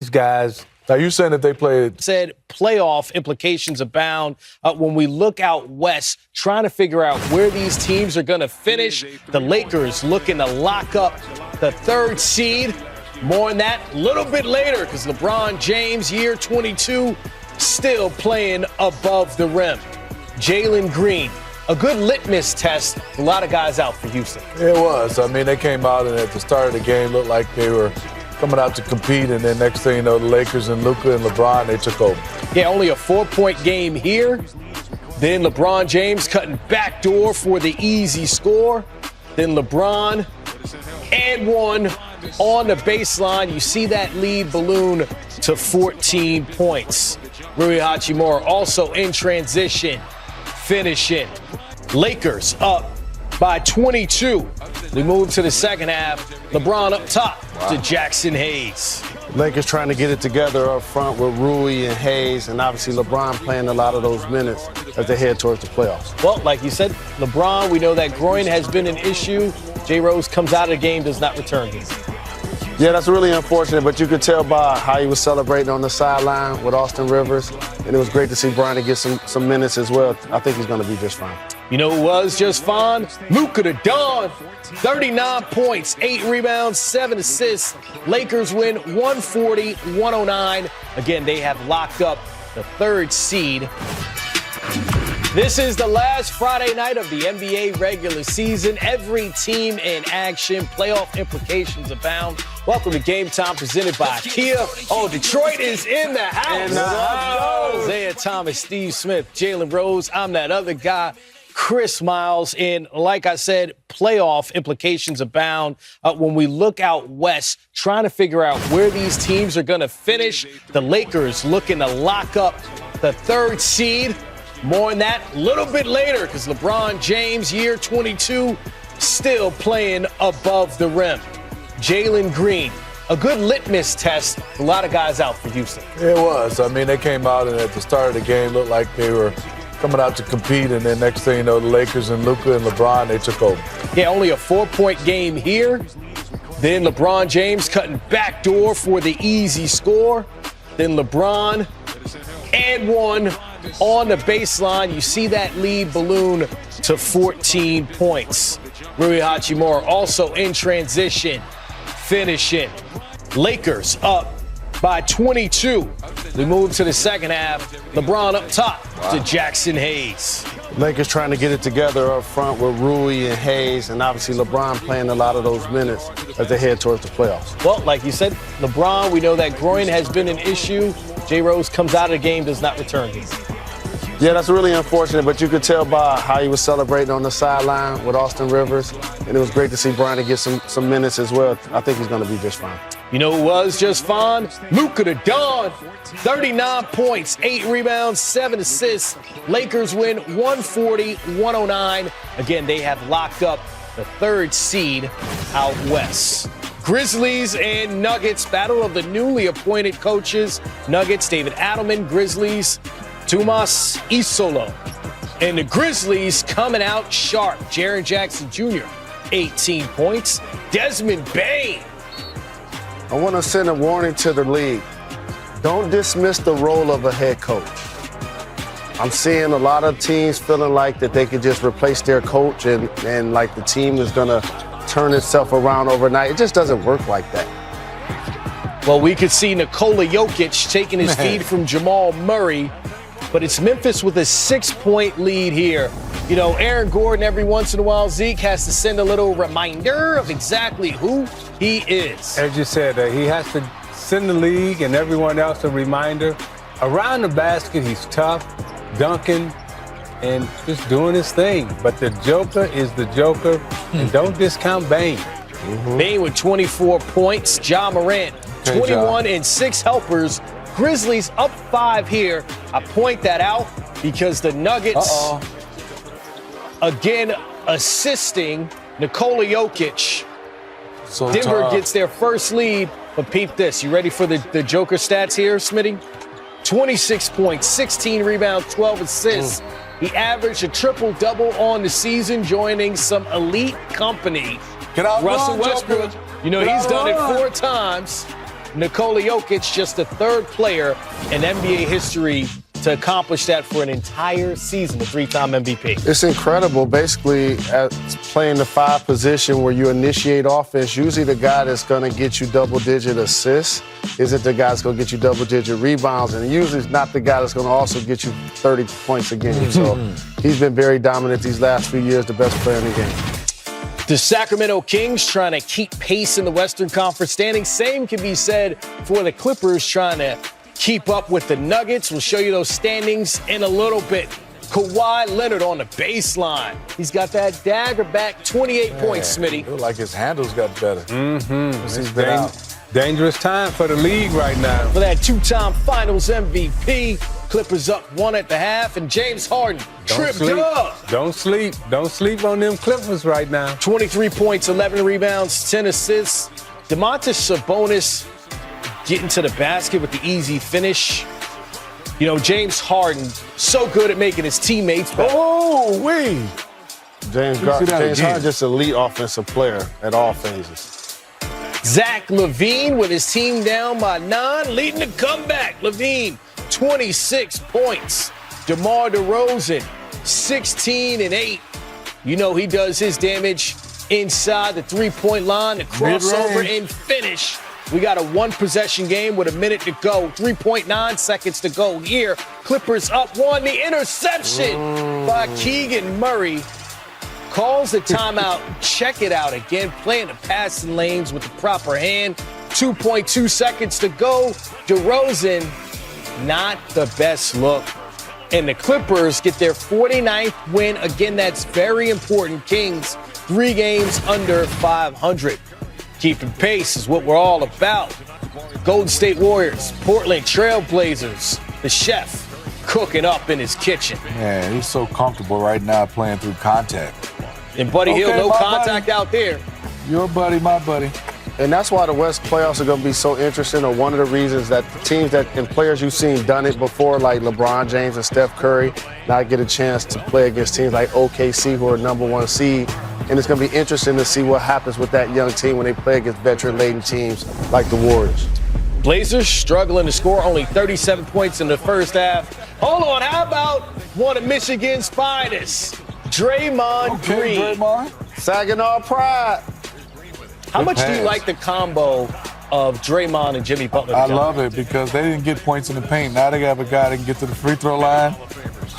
These guys. Now, you saying if they played? Said playoff implications abound when we look out west, trying to figure out where these teams are going to finish. The Lakers looking to lock up the third seed. More on that a little bit later because LeBron James, year 22, still playing above the rim. Jalen Green, a good litmus test. A lot of guys out for Houston. It was. I mean, they came out and at the start of the game looked like they were coming out to compete, and then next thing you know, the Lakers and Luka and LeBron, they took over. Yeah, only a 4-point game here. Then LeBron James cutting backdoor for the easy score. Then LeBron and one on the baseline. You see that lead balloon to 14 points. Rui Hachimura also in transition, finishing. Lakers up by 22. We move to the second half. LeBron up top to Jackson Hayes. Lakers trying to get it together up front with Rui and Hayes, and obviously LeBron playing a lot of those minutes as they head towards the playoffs. Well, like you said, LeBron, we know that groin has been an issue. J. Rose comes out of the game, does not return here. Yeah, that's really unfortunate, but you could tell by how he was celebrating on the sideline with Austin Rivers, and it was great to see Brian get some minutes as well. I think he's going to be just fine. You know who was just fine? Luka Doncic, 39 points, 8 rebounds, 7 assists. Lakers win 140-109. Again, they have locked up the third seed. This is the last Friday night of the NBA regular season. Every team in action. Playoff implications abound. Welcome to Game Time presented by Kia. Oh, Detroit is in the house. Isaiah Thomas, Steve Smith, Jalen Rose. I'm that other guy, Chris Miles. And like I said, playoff implications abound when we look out west, trying to figure out where these teams are going to finish. The Lakers looking to lock up the third seed. More on that a little bit later because LeBron James, year 22, still playing above the rim. Jalen Green, a good litmus test. A lot of guys out for Houston. It was. I mean, they came out and at the start of the game looked like they were coming out to compete, and then next thing you know, the Lakers and Luka and LeBron, they took over. Yeah, only a 4-point game here. Then LeBron James cutting backdoor for the easy score. Then LeBron and one on the baseline. You see that lead balloon to 14 points. Rui Hachimura also in transition, finishing. Lakers up by 22. We move to the second half. LeBron up top to Jackson Hayes. Lakers trying to get it together up front with Rui and Hayes, and obviously LeBron playing a lot of those minutes as they head towards the playoffs. Well, like you said, LeBron, we know that groin has been an issue. J. Rose comes out of the game, does not return here. Yeah, that's really unfortunate, but you could tell by how he was celebrating on the sideline with Austin Rivers, and it was great to see Brian get some minutes as well. I think he's going to be just fine. You know who was just fine? Luka Doncic, 39 points, 8 rebounds, 7 assists. Lakers win 140-109. Again, they have locked up the third seed out west. Grizzlies and Nuggets, battle of the newly appointed coaches. Nuggets, David Adelman, Grizzlies, Tomas Isolo. And the Grizzlies coming out sharp. Jaren Jackson Jr., 18 points. Desmond Bane. I want to send a warning to the league. Don't dismiss the role of a head coach. I'm seeing a lot of teams feeling like that they could just replace their coach and like the team is going to turn itself around overnight. It just doesn't work like that. Well, we could see Nikola Jokic taking his feed from Jamal Murray, but it's Memphis with a 6-point lead here. You know, Aaron Gordon, every once in a while, Zeke has to send a little reminder of exactly who he is. As you said, he has to send the league and everyone else a reminder. Around the basket, he's tough, dunking, and just doing his thing. But the Joker is the Joker, and don't discount Bane. Bane with 24 points. Ja Morant, 21 and 6 helpers. Grizzlies up 5 here. I point that out because the Nuggets, again, assisting Nikola Jokic. So Denver tough. gets their first lead, but peep this. You ready for the Joker stats here, Smitty? 26 points, 16 rebounds, 12 assists. He averaged a triple-double on the season, joining some elite company. Get out, Russell run, Westbrook, Joker. you know, Get he's out, done it run. 4 times. Nikola Jokic, just the third player in NBA history to accomplish that for an entire season, the three-time MVP. It's incredible. Basically, playing the 5 position where you initiate offense, usually the guy that's going to get you double-digit assists isn't the guy that's going to get you double-digit rebounds, and usually it's not the guy that's going to also get you 30 points a game. So he's been very dominant these last few years, the best player in the game. The Sacramento Kings trying to keep pace in the Western Conference standings. Same can be said for the Clippers trying to keep up with the Nuggets. We'll show you those standings in a little bit. Kawhi Leonard on the baseline. He's got that dagger back, 28 points, Smitty. Look like his handles got better. He's been out. Dangerous time for the league right now. For that 2-time Finals MVP, Clippers up 1 at the half, and James Harden tripped up. Don't sleep. Don't sleep on them Clippers right now. 23 points, 11 rebounds, 10 assists. Domantas Sabonis getting to the basket with the easy finish. You know, James Harden, so good at making his teammates better. James Harden, just an elite offensive player at all phases. Zach LaVine with his team down by 9, leading the comeback. LaVine, 26 points. DeMar DeRozan, 16 and 8. You know he does his damage inside the three-point line, the crossover and finish. We got a 1-possession game with a minute to go. 3.9 seconds to go here. Clippers up 1. The interception by Keegan Murray. Calls the timeout. Check it out again. Playing the passing lanes with the proper hand. 2.2 seconds to go. DeRozan, not the best look. And the Clippers get their 49th win. Again, that's very important. Kings, 3 games under 500. Keeping pace is what we're all about. Golden State Warriors, Portland Trail Blazers, the chef cooking up in his kitchen. Man, he's so comfortable right now playing through contact. And Buddy Hield, no contact out there. Your buddy, my buddy. And that's why the West playoffs are going to be so interesting, or one of the reasons that the teams and players you've seen done it before, like LeBron James and Steph Curry, now get a chance to play against teams like OKC, who are #1 seed. And it's going to be interesting to see what happens with that young team when they play against veteran-laden teams like the Warriors. Blazers struggling to score, only 37 points in the first half. Hold on, how about one of Michigan's finest, Draymond Green? Draymond. Saginaw Pride. How much do you like the combo of Draymond and Jimmy Butler? I love it because they didn't get points in the paint. Now they got a guy that can get to the free throw line.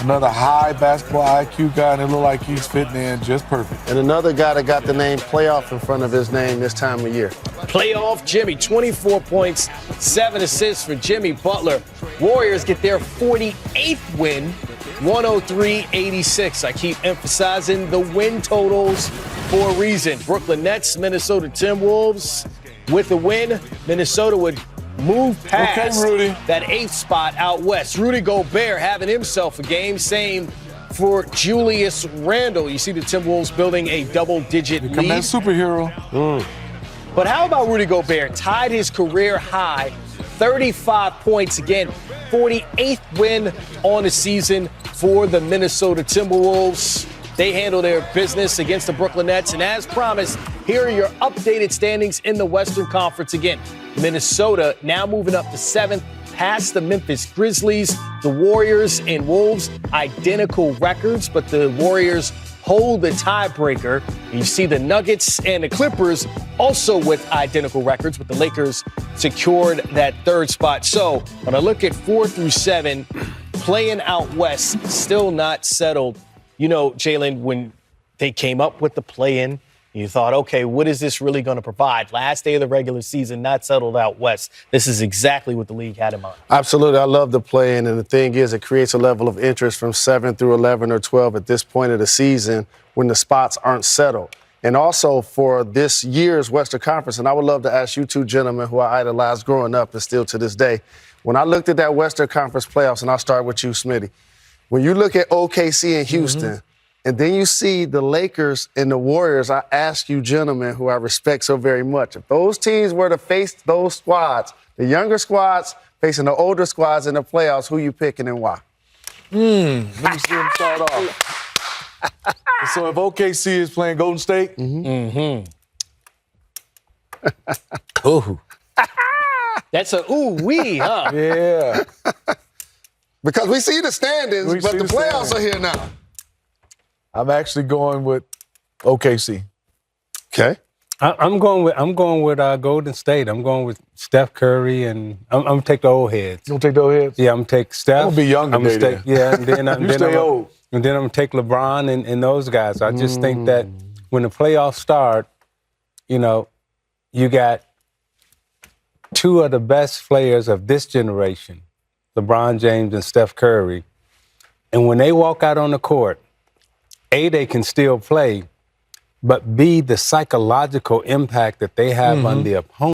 Another high basketball IQ guy, and it look like he's fitting in just perfect. And another guy that got the name Playoff in front of his name this time of year. Playoff Jimmy, 24 points, 7 assists for Jimmy Butler. Warriors get their 48th win, 103-86. I keep emphasizing the win totals for a reason. Brooklyn Nets, Minnesota Timberwolves. With the win, Minnesota would move past that 8th spot out west. Rudy Gobert having himself a game. Same for Julius Randle. You see the Timberwolves building a double-digit lead. Become that superhero. But how about Rudy Gobert? Tied his career high, 35 points. Again, 48th win on the season for the Minnesota Timberwolves. They handle their business against the Brooklyn Nets. And as promised, here are your updated standings in the Western Conference. Again, Minnesota now moving up to 7th, past the Memphis Grizzlies. The Warriors and Wolves, identical records, but the Warriors hold the tiebreaker. And you see the Nuggets and the Clippers also with identical records, but the Lakers secured that 3rd spot. So when I look at 4 through 7, playing out west, still not settled. You know, Jalen, when they came up with the play-in, you thought, okay, what is this really going to provide? Last day of the regular season, not settled out west. This is exactly what the league had in mind. Absolutely. I love the play-in. And the thing is, it creates a level of interest from 7 through 11 or 12 at this point of the season when the spots aren't settled. And also for this year's Western Conference, and I would love to ask you two gentlemen who I idolized growing up and still to this day, when I looked at that Western Conference playoffs, and I'll start with you, Smitty, when you look at OKC and Houston, and then you see the Lakers and the Warriors, I ask you gentlemen who I respect so very much, if those teams were to face those squads, the younger squads facing the older squads in the playoffs, who you picking and why? Let me see them start off. So if OKC is playing Golden State, That's a ooh-wee, huh? Yeah. Because we see the standings, We but see the the playoffs standings. are here now. I'm actually going with OKC. Okay. I'm going with Golden State. I'm going with Steph Curry, and I'm gonna take the old heads. You gonna take those hits? Yeah, I'm gonna take Steph. I'm gonna be young today, then. Yeah, and then, You stay old. And then I'm gonna take LeBron and those guys. I just think that when the playoffs start, you know, you got two of the best players of this generation, LeBron James and Steph Curry. And when they walk out on the court, A, they can still play, but B, the psychological impact that they have on the opponent.